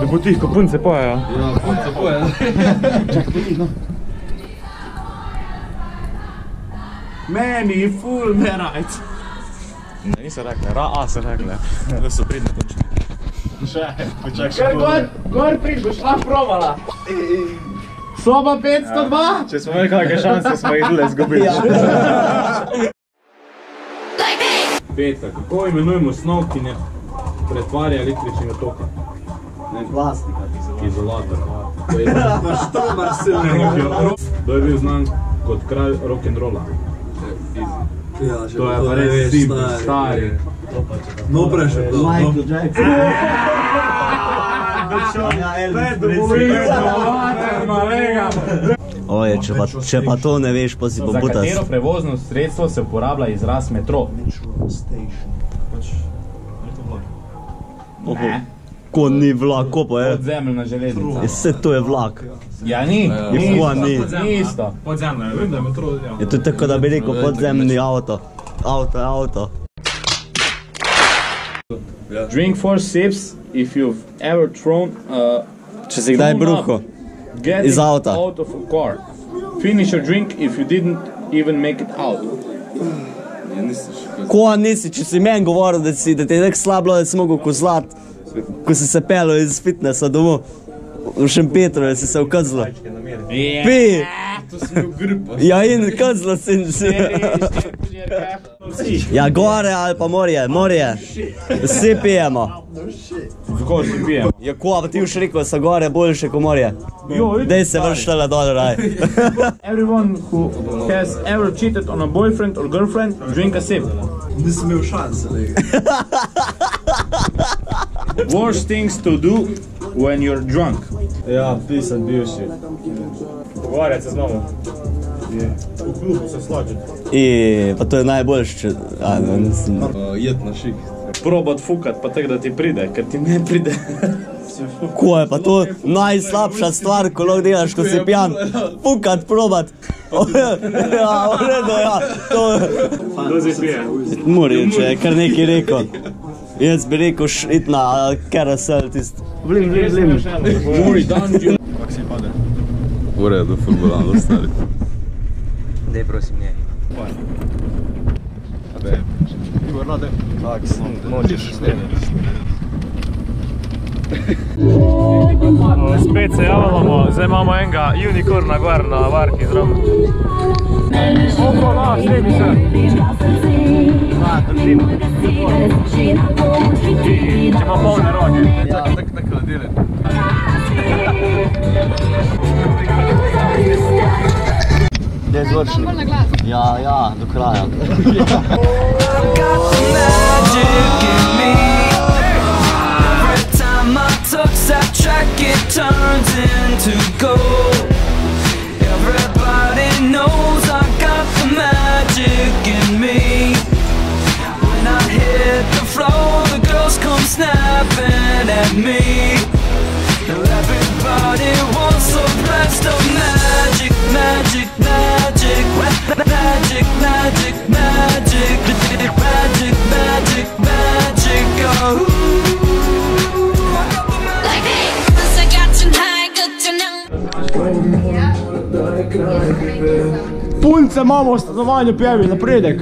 Da bo tiho, ko punce pojejo. Ja, punce pojejo. Čakaj, bo tiho. Meni ful me rajc. Ne, niso rekli, ra-a so rekli. Da so pridne točke. Še, počak še kod. Gor priš, boš lahko provala. Soba 502. Če smo imeli kakve šanse, smo jih dole zgubili. Petra, kako imenujemo snov, ki ne pretvarja električnega toka? Plastika. Izolator. Štomar silnega. Kdo je bil znan kot kralj rock'n'rolla? To je pa res stari. No, prešel. Michael Jackson. Oje, če pa to ne veš, pa si pa butas. Za katero prevozno sredstvo se uporablja izraz metro? Ne. Ko ni vlak, ko pa je? Podzemljna železnica. Vse to je vlak. Ja, ni. Ni. Ni isto. Podzemno je, vem, da je metro, ja. Je to tako, da bi rekel podzemni avto. Avto. Drink 4 sips if you've ever thrown Če si kdaj bruho iz avta. out of a car. Finish your drink if you didn't even make it out. Ko nisi, če si meni govoril, da ti je tako slabo, da si mogel kozlat, ko si se pelil iz fitnessa domov v Šempetru, da si se ukazlo. Pi! To si imel gripa. Ja, in kazlo si. Ja, gore ali pa morje. Vsi pijemo. Kako si pijemo? Ja, ko pa ti už rekel, da so gore boljše kot morje. Dej se vrš tale dol, raj. Everyone who has ever cheated on a boyfriend or girlfriend, drink a sip. Nisem imel šanse, lega. Worst things to do when you're drunk. Ja, pisat bivši. Pogovarjati se z mamo. V klubu se slađati. Pa to je najboljše, če... Jet na šik. Probat fukat pa tako da ti pride, ker ti ne pride. Ko je pa to najslabša stvar, ko lahko delaš, ko si pijan. Fukat, probat. Ja, v redu, ja. Kdo si pije? Murič je kar nekaj rekel. Jaz bi rekel šitna, carousel tist. Blim. Muri dungeon. Kako si pade? V redu, futbolano, stari. Dej, prosim, ne. Igor, no, dej. Tak, nočiš snedati. Spet se javljamo, zdaj imamo enega unicorna gor na varki zraven. Oko, na, srebi se. Na, trdimo. Če ima polne roke. Čakaj, tako nekaj dele. Gdje je zvršnik? Ja, do kraja. That track, it turns into gold. Everybody knows I got the magic in me. When I hit the floor, the girls come snapping at me. Everybody wants a blast of magic, magic, magic, magic, magic, magic, magic, magic, magic, oh. Punce imamo v stanovanju, pijavi napredek.